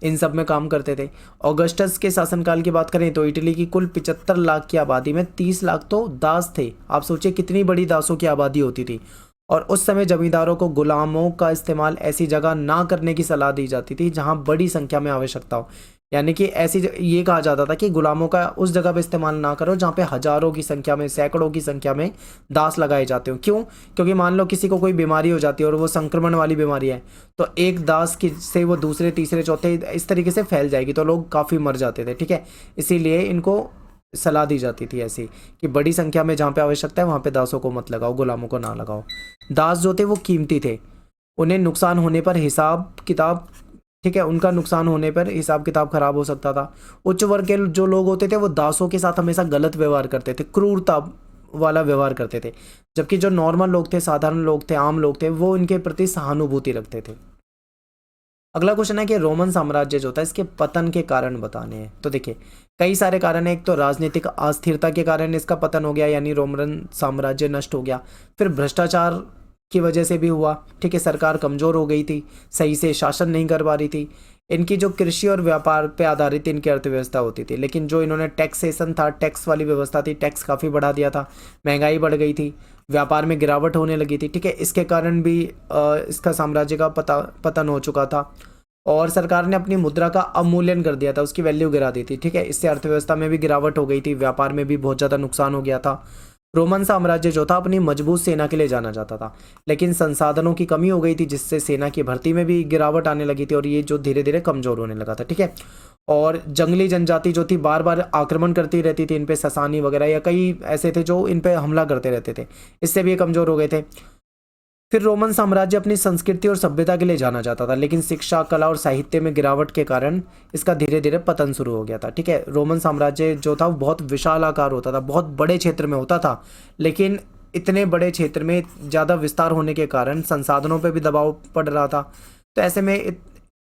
इन सब में काम करते थे। ऑगस्टस के शासनकाल की बात करें तो इटली की कुल 75 लाख की आबादी में 30 लाख तो दास थे। आप सोचिए कितनी बड़ी दासों की आबादी होती थी। और उस समय जमींदारों को गुलामों का इस्तेमाल ऐसी जगह ना करने की सलाह दी जाती थी जहां बड़ी संख्या में आवश्यकता हो, यानी कि ये कहा जाता था कि गुलामों का उस जगह पे इस्तेमाल ना करो जहाँ पे हजारों की संख्या में, सैकड़ों की संख्या में दास लगाए जाते हो। क्यों? क्योंकि मान लो किसी को कोई बीमारी हो जाती है और वो संक्रमण वाली बीमारी है, तो एक दास की से वो दूसरे, तीसरे, चौथे इस तरीके से फैल जाएगी, तो लोग काफ़ी मर जाते थे, ठीक है। इसीलिए इनको सलाह दी जाती थी ऐसी कि बड़ी संख्या में जहाँ पे आवश्यकता है वहाँ पे दासों को मत लगाओ, गुलामों को ना लगाओ। दास जो थे वो कीमती थे, उन्हें नुकसान होने पर हिसाब किताब, ठीक है, उनका नुकसान होने पर हिसाब किताब खराब हो सकता था। उच्च वर्ग के जो लोग होते थे वो दासों के साथ हमेशा गलत व्यवहार करते थे, क्रूरता वाला व्यवहार करते थे, जबकि जो नॉर्मल लोग थे, साधारण लोग थे, आम लोग थे, वो इनके प्रति सहानुभूति रखते थे। अगला क्वेश्चन है कि रोमन साम्राज्य जो था इसके पतन के कारण बताने हैं। तो देखिए, कई सारे कारण है। एक तो राजनीतिक अस्थिरता के कारण इसका पतन हो गया, यानी रोमन साम्राज्य नष्ट हो गया। फिर भ्रष्टाचार की वजह से भी हुआ, ठीक है, सरकार कमज़ोर हो गई थी, सही से शासन नहीं कर पा रही थी। इनकी जो कृषि और व्यापार पे आधारित इनकी अर्थव्यवस्था होती थी, लेकिन जो इन्होंने टैक्सेशन था, टैक्स वाली व्यवस्था थी, टैक्स काफ़ी बढ़ा दिया था, महंगाई बढ़ गई थी, व्यापार में गिरावट होने लगी थी, ठीक है, इसके कारण भी इसका साम्राज्य का पतन हो चुका था। और सरकार ने अपनी मुद्रा का अवमूल्यन कर दिया था, उसकी वैल्यू गिरा दी थी, ठीक है, इससे अर्थव्यवस्था में भी गिरावट हो गई थी, व्यापार में भी बहुत ज़्यादा नुकसान हो गया था। रोमन साम्राज्य जो था अपनी मजबूत सेना के लिए जाना जाता था, लेकिन संसाधनों की कमी हो गई थी, जिससे सेना की भर्ती में भी गिरावट आने लगी थी और ये जो धीरे धीरे कमजोर होने लगा था, ठीक है। और जंगली जनजाति जो थी बार बार आक्रमण करती रहती थी इन पे, ससानी वगैरह या कई ऐसे थे जो इन पे हमला करते रहते थे, इससे भी ये कमजोर हो गए थे। फिर रोमन साम्राज्य अपनी संस्कृति और सभ्यता के लिए जाना जाता था, लेकिन शिक्षा, कला और साहित्य में गिरावट के कारण इसका धीरे धीरे पतन शुरू हो गया था, ठीक है। रोमन साम्राज्य जो था वो बहुत विशाल आकार होता था, बहुत बड़े क्षेत्र में होता था, लेकिन इतने बड़े क्षेत्र में ज़्यादा विस्तार होने के कारण संसाधनों पर भी दबाव पड़ रहा था। तो ऐसे में,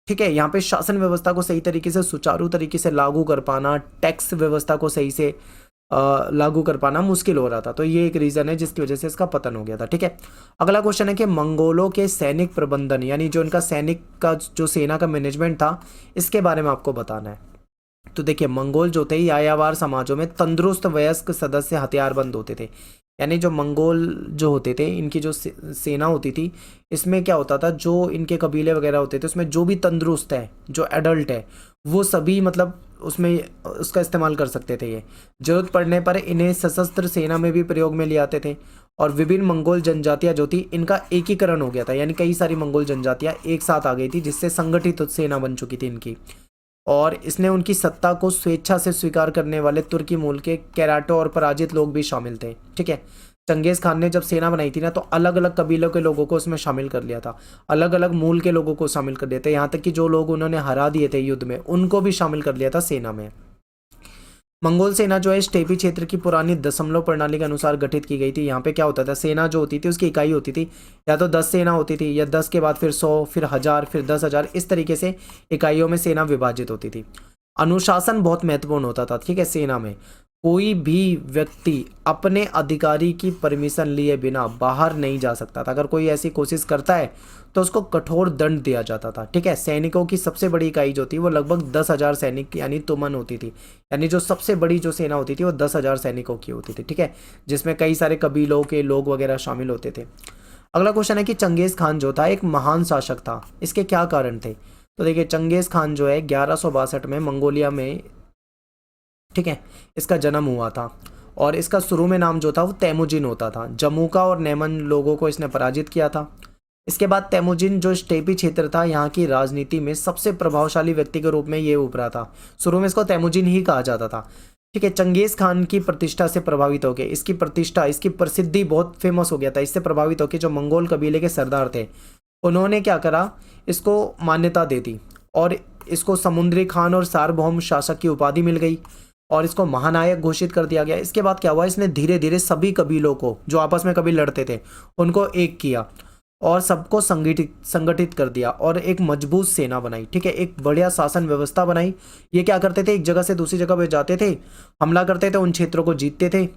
ठीक है, यहाँ पे शासन व्यवस्था को सही तरीके से, सुचारू तरीके से लागू कर पाना, टैक्स व्यवस्था को सही से लागू कर पाना मुश्किल हो रहा था। तो ये एक रीज़न है जिसकी वजह से इसका पतन हो गया था, ठीक है। अगला क्वेश्चन है कि मंगोलों के सैनिक प्रबंधन, यानी जो इनका सैनिक का जो सेना का मैनेजमेंट था, इसके बारे में आपको बताना है। तो देखिए, मंगोल जो थे यायावर समाजों में तंदुरुस्त वयस्क सदस्य हथियारबंद होते थे, यानी जो मंगोल जो होते थे, इनकी जो सेना होती थी, इसमें क्या होता था, जो इनके कबीले वगैरह होते थे उसमें जो भी तंदुरुस्त है, जो एडल्ट है, वो सभी मतलब उसमें उसका इस्तेमाल कर सकते थे। ये जरूरत पड़ने पर इन्हें सशस्त्र सेना में भी प्रयोग में ले आते थे। और विभिन्न मंगोल जनजातियां जो थी, इनका एकीकरण हो गया था, यानी कई सारी मंगोल जनजातियां एक साथ आ गई थी, जिससे संगठित सेना बन चुकी थी इनकी। और इसने उनकी सत्ता को स्वेच्छा से स्वीकार करने वाले तुर्की मूल के कैराटो और पराजित लोग भी शामिल थे, ठीक है। चंगेज खान ने जब सेना बनाई थी ना, तो अलग अलग कबीलों के लोगों को उसमें शामिल कर लिया था, अलग अलग मूल के लोगों को शामिल कर दिया था, यहाँ तक कि जो लोग उन्होंने हरा दिए थे युद्ध में, उनको भी शामिल कर लिया था सेना में। मंगोल सेना जो है स्टेपी क्षेत्र की पुरानी दशमलव प्रणाली के अनुसार गठित की गई थी। यहाँ पे क्या होता था, सेना जो होती थी उसकी इकाई होती थी, या तो 10 सेना होती थी, या 10 के बाद फिर 100, फिर 1000, फिर 10,000, इस तरीके से इकाइयों में सेना विभाजित होती थी। अनुशासन बहुत महत्वपूर्ण होता था, ठीक है। सेना में कोई भी व्यक्ति अपने अधिकारी की परमिशन लिए बिना बाहर नहीं जा सकता था। अगर कोई ऐसी कोशिश करता है तो उसको कठोर दंड दिया जाता था, ठीक है। सैनिकों की सबसे बड़ी इकाई जो थी वो लगभग 10,000 सैनिक यानी तुमन होती थी, यानी जो सबसे बड़ी जो सेना होती थी वो 10,000 सैनिकों की होती थी, ठीक है, जिसमें कई सारे कबीलों के लोग वगैरह शामिल होते थे। अगला क्वेश्चन है कि चंगेज खान जो था एक महान शासक था, इसके क्या कारण थे। तो देखिए चंगेज खान जो है 1162 में मंगोलिया में, ठीक है, इसका जन्म हुआ था और इसका शुरू में नाम जो था वो तैमुजिन होता था। जमुका और नेमन लोगों को इसने पराजित किया था। इसके बाद तैमुजिन जो स्टेपी क्षेत्र था, यहाँ की राजनीति में सबसे प्रभावशाली व्यक्ति के रूप में ये उभरा था। शुरू में इसको तैमुजिन ही कहा जाता था, ठीक है। चंगेज खान की प्रतिष्ठा से प्रभावित होकर, इसकी प्रतिष्ठा, इसकी प्रसिद्धि बहुत फेमस हो गया था। इससे प्रभावित होकर जो मंगोल कबीले के सरदार थे, उन्होंने क्या करा, इसको मान्यता दे दी और इसको समुद्री खान और सार्वभौम शासक की उपाधि मिल गई और इसको महानायक घोषित कर दिया गया। इसके बाद क्या हुआ, इसने धीरे धीरे सभी कबीलों को जो आपस में कभी लड़ते थे उनको एक किया और सबको संगठित कर दिया और एक मजबूत सेना बनाई, ठीक है, एक बढ़िया शासन व्यवस्था बनाई। ये क्या करते थे, एक जगह से दूसरी जगह पे जाते थे, हमला करते थे, उन क्षेत्रों को जीतते थे।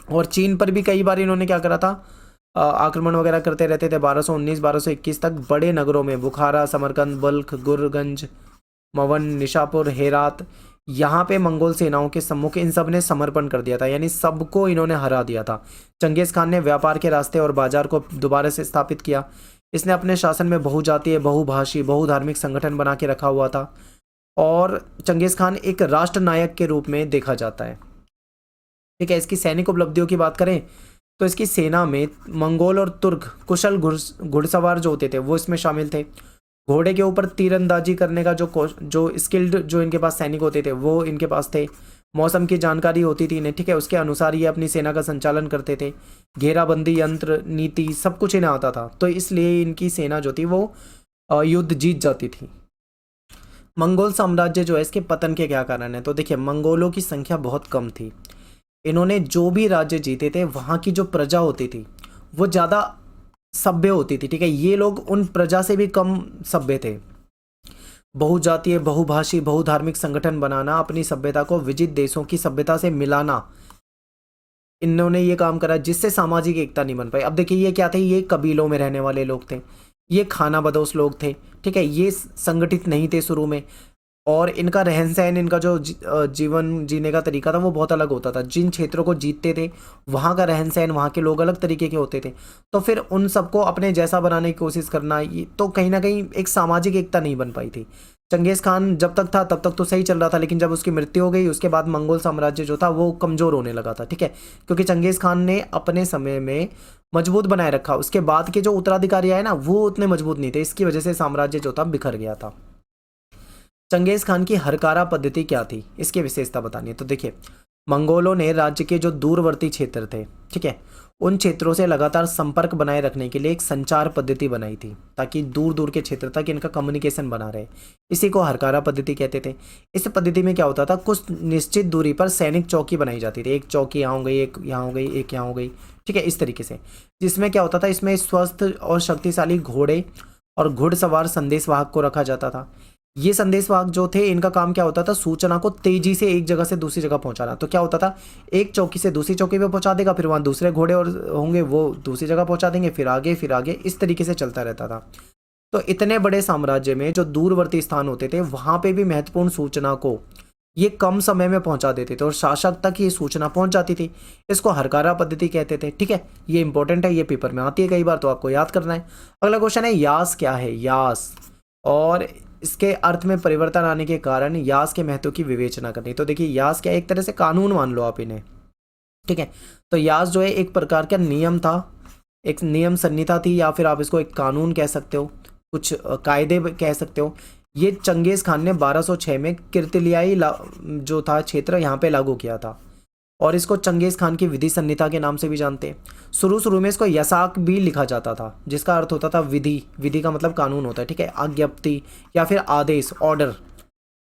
और चीन पर भी कई बार इन्होंने क्या करा था, आक्रमण वगैरह करते रहते थे। 1219 1221 तक बड़े नगरों में बुखारा, समरकंद, बल्ख, गुरगंज, मवन, निशापुर, हेरात, यहाँ पे मंगोल सेनाओं के सम्मुख इन सब ने समर्पण कर दिया था, यानी सबको इन्होंने हरा दिया था। चंगेज खान ने व्यापार के रास्ते और बाजार को दोबारा से स्थापित किया। इसने अपने शासन में बहुजातीय, बहुभाषी, बहुधार्मिक संगठन बना के रखा हुआ था और चंगेज खान एक राष्ट्र नायक के रूप में देखा जाता है, ठीक है। इसकी सैनिक उपलब्धियों की बात करें तो इसकी सेना में मंगोल और तुर्क कुशल घुड़सवार जो होते थे वो इसमें शामिल थे। घोड़े के ऊपर तीरंदाजी करने का जो स्किल्ड जो इनके पास सैनिक होते थे वो इनके पास थे। मौसम की जानकारी होती थी इन्हें, ठीक है, उसके अनुसार ये अपनी सेना का संचालन करते थे। घेराबंदी, यंत्र, नीति, सब कुछ इन्हें आता था, तो इसलिए इनकी सेना जो थी वो युद्ध जीत जाती थी। मंगोल साम्राज्य जो है इसके पतन के क्या कारण है, तो देखिए मंगोलों की संख्या बहुत कम थी। इन्होंने जो भी राज्य जीते थे वहाँ की जो प्रजा होती थी वो ज़्यादा सभ्य होती थी, ठीक है। ये लोग उन प्रजा से भी कम सभ्य थे। बहुजातीय, बहुभाषी, बहुधार्मिक संगठन बनाना, अपनी सभ्यता को विजित देशों की सभ्यता से मिलाना, इन्होंने ये काम करा जिससे सामाजिक एकता नहीं बन पाई। अब देखिए ये क्या थे, ये कबीलों में रहने वाले लोग थे, ये खाना बदोश लोग थे, ठीक है, ये संगठित नहीं थे शुरू में और इनका रहन सहन, इनका जो जीवन जीने का तरीका था वो बहुत अलग होता था। जिन क्षेत्रों को जीतते थे वहाँ का रहन सहन, वहाँ के लोग अलग तरीके के होते थे, तो फिर उन सबको अपने जैसा बनाने की कोशिश करना, ये तो कहीं ना कहीं एक सामाजिक एकता नहीं बन पाई थी। चंगेज खान जब तक था तब तक तो सही चल रहा था, लेकिन जब उसकी मृत्यु हो गई उसके बाद मंगोल साम्राज्य जो था वो कमज़ोर होने लगा था, ठीक है, क्योंकि चंगेज खान ने अपने समय में मजबूत बनाए रखा। उसके बाद के जो उत्तराधिकारी आए ना वो उतने मजबूत नहीं थे, इसकी वजह से साम्राज्य जो था बिखर गया था। चंगेज खान की हरकारा पद्धति क्या थी, इसकी विशेषता बतानी है। तो देखिए मंगोलों ने राज्य के जो दूरवर्ती क्षेत्र थे, ठीक है, उन क्षेत्रों से लगातार संपर्क बनाए रखने के लिए एक संचार पद्धति बनाई थी ताकि दूर दूर के क्षेत्र तक इनका कम्युनिकेशन बना रहे। इसी को हरकारा पद्धति कहते थे। इस पद्धति में क्या होता था, कुछ निश्चित दूरी पर सैनिक चौकी बनाई जाती थी। एक चौकी यहाँ हो गई, एक यहाँ हो गई, एक यहाँ हो गई, ठीक है, इस तरीके से। जिसमें क्या होता था, इसमें स्वस्थ और शक्तिशाली घोड़े और घुड़सवार संदेशवाहक को रखा जाता था। ये संदेशवाहक जो थे इनका काम क्या होता था, सूचना को तेजी से एक जगह से दूसरी जगह पहुंचाना। तो क्या होता था, एक चौकी से दूसरी चौकी पे पहुंचा देगा, फिर वहाँ दूसरे घोड़े और होंगे वो दूसरी जगह पहुंचा देंगे, फिर आगे, इस तरीके से चलता रहता था। तो इतने बड़े साम्राज्य में जो दूरवर्ती स्थान होते थे वहाँ पे भी महत्वपूर्ण सूचना को ये कम समय में पहुंचा देते थे और शासक तक ये सूचना पहुंच जाती थी। इसको हरकारा पद्धति कहते थे, ठीक है। ये इंपॉर्टेंट है, ये पेपर में आती है कई बार, तो आपको याद करना है। अगला क्वेश्चन है यास क्या है, यास और इसके अर्थ में परिवर्तन आने के कारण यास के महत्व की विवेचना करनी। तो देखिए यास क्या, एक तरह से कानून मान लो आप इन्हें, ठीक है। तो यास जो है एक प्रकार का नियम था, एक नियम संहिता थी, या फिर आप इसको एक कानून कह सकते हो, कुछ कायदे कह सकते हो। ये चंगेज खान ने 1206 में किर्तिलियाई जो था क्षेत्र यहाँ पे लागू किया था और इसको चंगेज खान की विधि संहिता के नाम से भी जानते हैं। शुरू में इसको यसाक भी लिखा जाता था जिसका अर्थ होता था विधि। विधि का मतलब कानून होता है, ठीक है, आज्ञप्ति या फिर आदेश, ऑर्डर।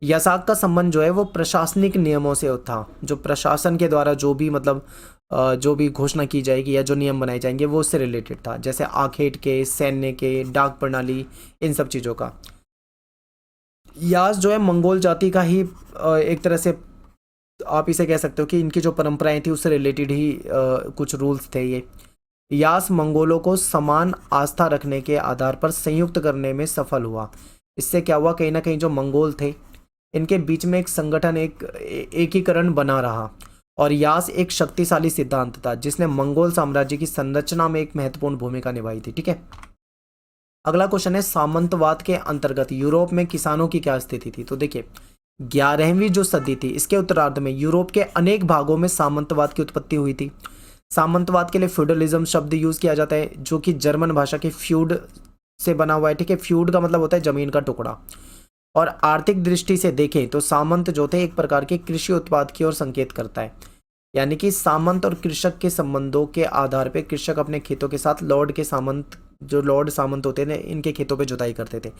यसाक का संबंध जो है वो प्रशासनिक नियमों से था, जो प्रशासन के द्वारा जो भी मतलब जो भी घोषणा की जाएगी या जो नियम बनाए जाएंगे वो उससे रिलेटेड था, जैसे आखेट के, सैन्य के, डाक प्रणाली, इन सब चीज़ों का। यास जो है मंगोल जाति का ही एक तरह से आप इसे कह सकते हो कि इनकी जो परंपराएं थी उससे रिलेटेड ही कुछ रूल्स थे। ये यास मंगोलों को समान आस्था रखने के आधार पर संयुक्त करने में सफल हुआ। इससे क्या हुआ, कहीं ना कहीं जो मंगोल थे इनके बीच में एक संगठन, एक एकीकरण बना रहा और यास एक शक्तिशाली सिद्धांत था जिसने मंगोल साम्राज्य की संरचना में एक महत्वपूर्ण भूमिका निभाई थी। ठीक है, अगला क्वेश्चन है सामंतवाद के अंतर्गत यूरोप में किसानों की क्या स्थिति थी। तो देखिए 11वीं जो सदी थी इसके उत्तरार्ध में यूरोप के अनेक भागों में सामंतवाद की उत्पत्ति हुई थी। सामंतवाद के लिए फ्यूडलिज्म शब्द यूज किया जाता है जो कि जर्मन भाषा के फ्यूड से बना हुआ है। ठीक है, फ्यूड का मतलब होता है जमीन का टुकड़ा। और आर्थिक दृष्टि से देखें तो सामंत जो थे एक प्रकार के कृषि उत्पाद की ओर संकेत करता है, यानी कि सामंत और कृषक के संबंधों के आधार पर कृषक अपने खेतों के साथ लॉर्ड के सामंत, जो लॉर्ड सामंत होते थे, इनके खेतों पे जुताई करते थे।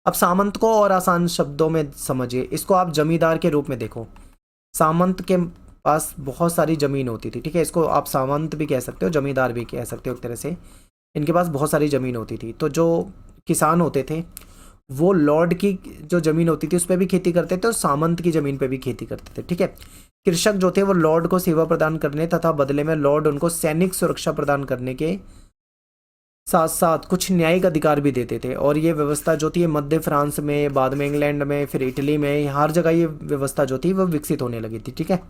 अब सामंत को और आसान शब्दों में समझिए, इसको आप जमींदार के रूप में देखो। सामंत के पास बहुत सारी जमीन होती थी। ठीक है, इसको आप सामंत भी कह सकते हो, जमींदार भी कह सकते हो एक तरह से। इनके पास बहुत सारी ज़मीन होती थी, तो जो किसान होते थे वो लॉर्ड की जो ज़मीन होती थी उस पर भी खेती करते थे और सामंत की ज़मीन पे भी खेती करते थे। ठीक है, कृषक जो थे वो लॉर्ड को सेवा प्रदान करने तथा बदले में लॉर्ड उनको सैनिक सुरक्षा प्रदान करने के साथ साथ कुछ न्यायिक अधिकार भी देते थे। और ये व्यवस्था जो थी मध्य फ्रांस में, बाद में इंग्लैंड में, फिर इटली में, हर जगह ये व्यवस्था जो थी वो विकसित होने लगी थी। ठीक है,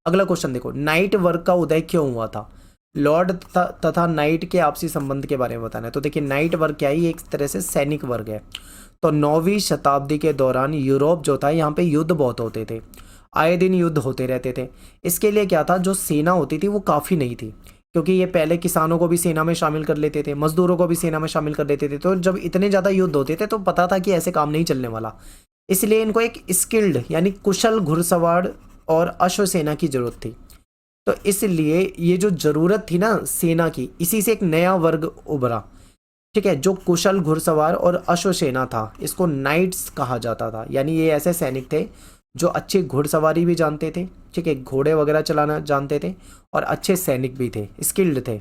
अगला क्वेश्चन देखो, नाइट वर्ग का उदय क्यों हुआ था। लॉर्ड तथा नाइट के आपसी संबंध के बारे में बताना है। तो देखिए नाइट वर्ग क्या है, एक तरह से सैनिक वर्ग है। तो 9वीं शताब्दी के दौरान यूरोप जो था यहाँ पे युद्ध बहुत होते थे, आए दिन युद्ध होते रहते थे। इसके लिए क्या था, जो सेना होती थी वो काफ़ी नहीं थी, क्योंकि ये पहले किसानों को भी सेना में शामिल कर लेते थे, मजदूरों को भी सेना में शामिल कर लेते थे। तो जब इतने ज़्यादा युद्ध होते थे तो पता था कि ऐसे काम नहीं चलने वाला, इसलिए इनको एक स्किल्ड यानी कुशल घुड़सवार और अश्वसेना की जरूरत थी। तो इसलिए ये जो जरूरत थी ना सेना की, इसी से एक नया वर्ग उभरा। ठीक है, जो कुशल घुड़सवार और अश्वसेना था इसको नाइट्स कहा जाता था, यानी ये ऐसे सैनिक थे जो अच्छी घुड़सवारी भी जानते थे, ठीक है, घोड़े वगैरह चलाना जानते थे और अच्छे सैनिक भी थे, स्किल्ड थे।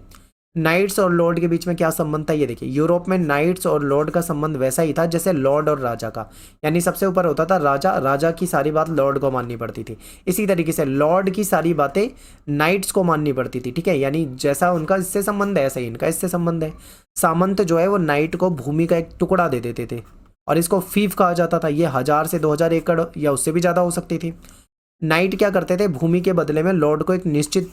नाइट्स और लॉर्ड के बीच में क्या संबंध था, ये देखिए यूरोप में नाइट्स और लॉर्ड का संबंध वैसा ही था जैसे लॉर्ड और राजा का, यानी सबसे ऊपर होता था राजा, राजा की सारी बात लॉर्ड को माननी पड़ती थी। इसी तरीके से लॉर्ड की सारी बातें नाइट्स को माननी पड़ती थी। ठीक है, यानी जैसा उनका इससे संबंध है ऐसा ही इनका इससे संबंध है। सामंत जो है वो नाइट को भूमि का एक टुकड़ा दे देते थे और इसको फीफ कहा जाता था। ये 1000 से 2000 एकड़ या उससे भी ज़्यादा हो सकती थी। नाइट क्या करते थे, भूमि के बदले में लॉर्ड को एक निश्चित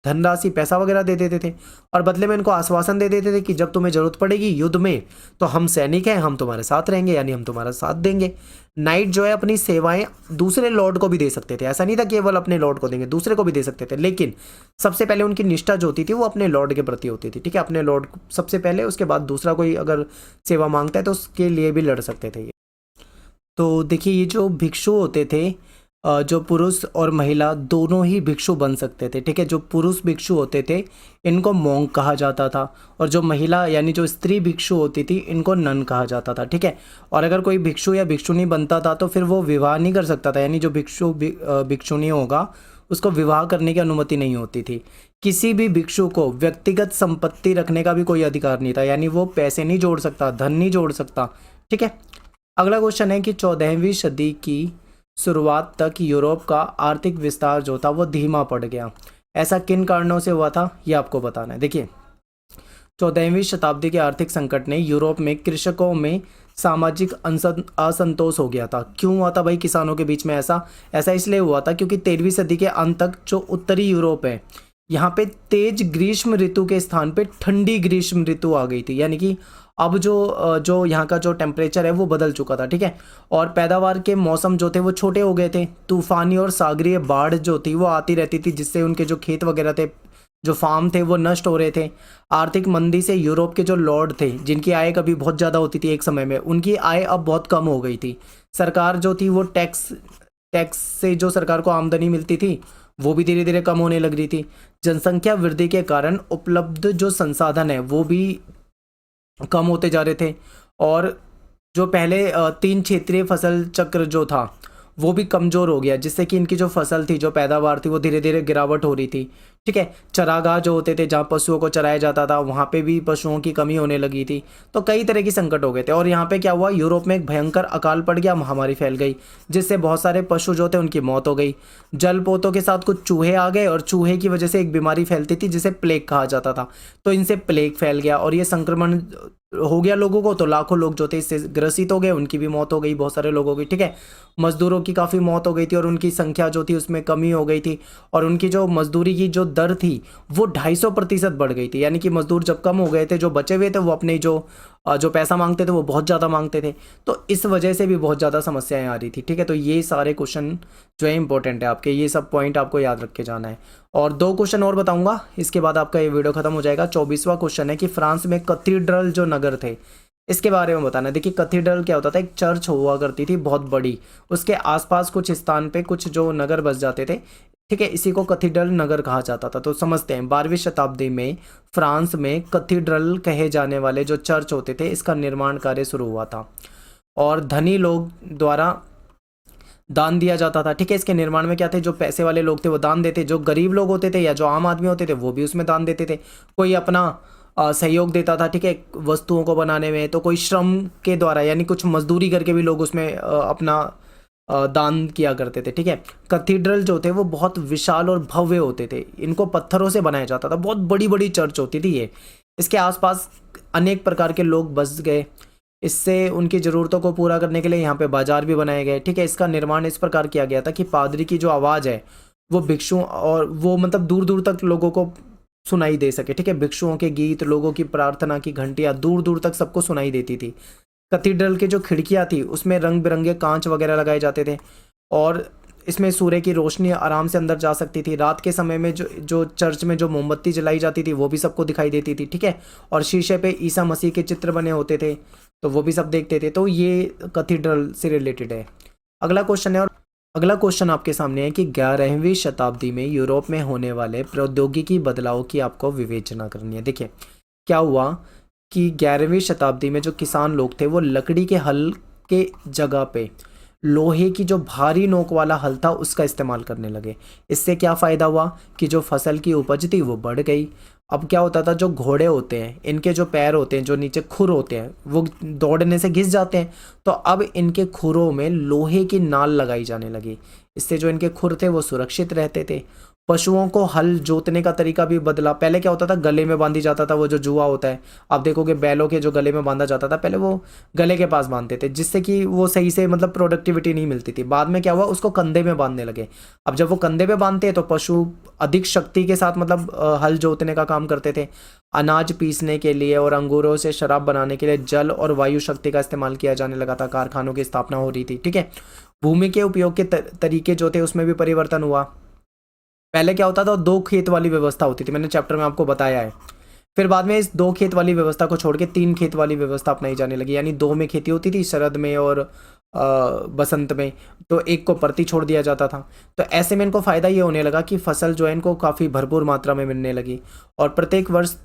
धनराशि पैसा वगैरह दे देते थे और बदले में इनको आश्वासन दे देते थे कि जब तुम्हें जरूरत पड़ेगी युद्ध में तो हम सैनिक हैं, हम तुम्हारे साथ रहेंगे, यानी हम तुम्हारा साथ देंगे। नाइट जो है अपनी सेवाएं दूसरे लॉर्ड को भी दे सकते थे, ऐसा नहीं था केवल अपने लॉर्ड को देंगे, दूसरे को भी दे सकते थे, लेकिन सबसे पहले उनकी निष्ठा जो होती थी वो अपने लॉर्ड के प्रति होती थी। ठीक है, अपने लॉर्ड सबसे पहले, उसके बाद दूसरा कोई अगर सेवा मांगता है तो उसके लिए भी लड़ सकते थे। तो देखिए ये जो भिक्षु होते थे, जो पुरुष और महिला दोनों ही भिक्षु बन सकते थे। ठीक है, जो पुरुष भिक्षु होते थे इनको मोंग कहा जाता था और जो महिला यानी जो स्त्री भिक्षु होती थी इनको नन कहा जाता था। ठीक है, और अगर कोई भिक्षु या भिक्षुणी बनता था तो फिर वो विवाह नहीं कर सकता था, यानी जो भिक्षु भिक्षुणी होगा उसको विवाह करने की अनुमति नहीं होती थी। किसी भी भिक्षु को व्यक्तिगत संपत्ति रखने का भी कोई अधिकार नहीं था, यानी वो पैसे नहीं जोड़ सकता, धन नहीं जोड़ सकता। ठीक है, अगला क्वेश्चन है कि 14वीं सदी की शुरुआत तक यूरोप का आर्थिक विस्तार जो था वो धीमा पड़ गया। ऐसा किन कारणों से हुआ था ये आपको बताना है। देखिए 14वीं शताब्दी के आर्थिक संकट ने यूरोप में कृषकों में सामाजिक असंतोष हो गया था। क्यों हुआ था भाई किसानों के बीच में ऐसा इसलिए हुआ था क्योंकि 13वीं सदी के अंत तक जो उत्तरी यूरोप है यहाँ पे तेज ग्रीष्म ऋतु के स्थान पे ठंडी ग्रीष्म ऋतु आ गई थी, यानी कि अब जो यहाँ का जो टेम्परेचर है वो बदल चुका था। ठीक है, और पैदावार के मौसम जो थे वो छोटे हो गए थे। तूफानी और सागरीय बाढ़ जो थी वो आती रहती थी जिससे उनके जो खेत वगैरह थे, जो फार्म थे वो नष्ट हो रहे थे। आर्थिक मंदी से यूरोप के जो लॉर्ड थे जिनकी आय कभी बहुत ज़्यादा होती थी एक समय में, उनकी आय अब बहुत कम हो गई थी। सरकार जो थी वो टैक्स से जो सरकार को आमदनी मिलती थी वो भी धीरे धीरे कम होने लग रही थी। जनसंख्या वृद्धि के कारण उपलब्ध जो संसाधन है वो भी कम होते जा रहे थे और जो पहले 3 क्षेत्रीय फसल चक्र जो था वो भी कमज़ोर हो गया, जिससे कि इनकी जो फसल थी, जो पैदावार थी वो धीरे धीरे गिरावट हो रही थी। ठीक है। चरागाह जो होते थे जहाँ पशुओं को चराया जाता था, वहाँ पे भी पशुओं की कमी होने लगी थी। तो कई तरह की संकट हो गए थे और यहाँ पे क्या हुआ, यूरोप में एक भयंकर अकाल पड़ गया, महामारी फैल गई, जिससे बहुत सारे पशु जो थे उनकी मौत हो गई। जलपोतों के साथ कुछ चूहे आ गए और चूहे की वजह से एक बीमारी फैलती थी जिसे प्लेग कहा जाता था। तो इनसे प्लेग फैल गया और ये संक्रमण हो गया लोगों को, तो लाखों लोग जो थे इससे ग्रसित हो गए, उनकी भी मौत हो गई, बहुत सारे लोगों की। ठीक है। मजदूरों की काफ़ी मौत हो गई थी और उनकी संख्या जो थी उसमें कमी हो गई थी और उनकी जो मजदूरी की जो दर थी वो 250% बढ़ गई थी। यानी कि मजदूर जब कम हो गए थे, जो बचे हुए थे वो अपने जो पैसा मांगते थे वो बहुत ज़्यादा मांगते थे। तो इस वजह से भी बहुत ज़्यादा समस्याएं आ रही थी। ठीक है। तो ये सारे क्वेश्चन जो है इंपॉर्टेंट है आपके, ये सब पॉइंट आपको याद रख के जाना है। और 2 क्वेश्चन और बताऊंगा, इसके बाद आपका ये वीडियो खत्म हो जाएगा। 24वां क्वेश्चन है कि फ्रांस में कैथीड्रल जो नगर थे इसके बारे में बताना है। देखिए कैथीड्रल क्या होता था, एक चर्च हुआ करती थी बहुत बड़ी, उसके आसपास कुछ स्थान पे कुछ जो नगर बस जाते थे। ठीक है। इसी को कैथीड्रल नगर कहा जाता था। तो समझते हैं, 12वीं शताब्दी में फ्रांस में कैथीड्रल कहे जाने वाले जो चर्च होते थे इसका निर्माण कार्य शुरू हुआ था और धनी लोग द्वारा दान दिया जाता था। ठीक है। इसके निर्माण में क्या थे, जो पैसे वाले लोग थे वो दान देते, जो गरीब लोग होते थे या जो आम आदमी होते थे वो भी उसमें दान देते थे। कोई अपना सहयोग देता था। ठीक है। वस्तुओं को बनाने में, तो कोई श्रम के द्वारा यानी कुछ मजदूरी करके भी लोग उसमें अपना दान किया करते थे। ठीक है। कैथीड्रल जो थे वो बहुत विशाल और भव्य होते थे, इनको पत्थरों से बनाया जाता था, बहुत बड़ी बड़ी चर्च होती थी ये। इसके आसपास अनेक प्रकार के लोग बस गए, इससे उनकी ज़रूरतों को पूरा करने के लिए यहाँ पे बाजार भी बनाए गए। ठीक है। इसका निर्माण इस प्रकार किया गया था कि पादरी की जो आवाज़ है वो भिक्षुओं और वो मतलब दूर दूर तक लोगों को सुनाई दे सके। ठीक है। भिक्षुओं के गीत, लोगों की प्रार्थना की घंटियाँ दूर दूर तक सबको सुनाई देती थी। कैथीड्रल की जो खिड़कियाँ थी उसमें रंग बिरंगे कांच वगैरह लगाए जाते थे और इसमें सूर्य की रोशनी आराम से अंदर जा सकती थी। रात के समय में जो जो चर्च में जो मोमबत्ती जलाई जाती थी वो भी सबको दिखाई देती थी। ठीक है। और शीशे पे ईसा मसीह के चित्र बने होते थे, तो वो भी सब देखते थे। तो ये कैथीड्रल से रिलेटेड है। अगला क्वेश्चन है, और अगला क्वेश्चन आपके सामने है कि 11वीं शताब्दी में यूरोप में होने वाले प्रौद्योगिकी बदलाव की आपको विवेचना करनी है। देखिए क्या हुआ कि 11वीं शताब्दी में जो किसान लोग थे वो लकड़ी के हल के जगह पे लोहे की जो भारी नोक वाला हल था उसका इस्तेमाल करने लगे। इससे क्या फ़ायदा हुआ कि जो फसल की उपज थी वो बढ़ गई। अब क्या होता था, जो घोड़े होते हैं इनके जो पैर होते हैं, जो नीचे खुर होते हैं, वो दौड़ने से घिस जाते हैं। तो अब इनके खुरों में लोहे की नाल लगाई जाने लगी। इससे जो इनके खुर थे वो सुरक्षित रहते थे। पशुओं को हल जोतने का तरीका भी बदला। पहले क्या होता था, गले में बांधी जाता था वो जो जुआ होता है। आप देखोगे बैलों के जो गले में बांधा जाता था पहले वो गले के पास बांधते थे, जिससे कि वो सही से मतलब प्रोडक्टिविटी नहीं मिलती थी। बाद में क्या हुआ, उसको कंधे में बांधने लगे। अब जब वो कंधे पे बांधते हैं तो पशु अधिक शक्ति के साथ मतलब हल जोतने का काम करते थे। अनाज पीसने के लिए और अंगूरों से शराब बनाने के लिए जल और वायु शक्ति का इस्तेमाल किया जाने लगा था। कारखानों की स्थापना हो रही थी। ठीक है। भूमि के उपयोग के तरीके जो थे उसमें भी परिवर्तन हुआ। पहले क्या होता था, 2 खेत वाली व्यवस्था होती थी, मैंने चैप्टर में आपको बताया है। फिर बाद में इस 2 खेत वाली व्यवस्था को छोड़ के 3 खेत वाली व्यवस्था अपनाई जाने लगी। यानी 2 में खेती होती थी, शरद में और बसंत में, तो एक को परती छोड़ दिया जाता था। तो ऐसे में इनको फ़ायदा ये होने लगा कि फसल जो है इनको काफ़ी भरपूर मात्रा में मिलने लगी और प्रत्येक वर्ष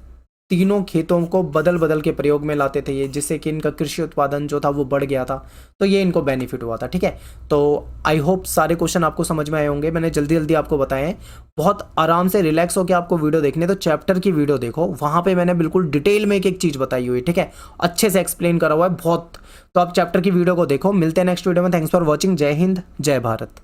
तीनों खेतों को बदल बदल के प्रयोग में लाते थे ये, जिससे कि इनका कृषि उत्पादन जो था वो बढ़ गया था। तो ये इनको बेनिफिट हुआ था। ठीक है। तो आई होप सारे क्वेश्चन आपको समझ में आए होंगे। मैंने जल्दी जल्दी आपको बताए हैं, बहुत आराम से रिलैक्स होकर आपको वीडियो देखने, तो चैप्टर की वीडियो देखो, वहाँ पे मैंने बिल्कुल डिटेल में एक एक चीज़ बताई हुई। ठीक है। अच्छे से एक्सप्लेन करा हुआ है बहुत। तो आप चैप्टर की वीडियो को देखो। मिलते हैं नेक्स्ट वीडियो में। Thanks for watching. जय हिंद, जय भारत।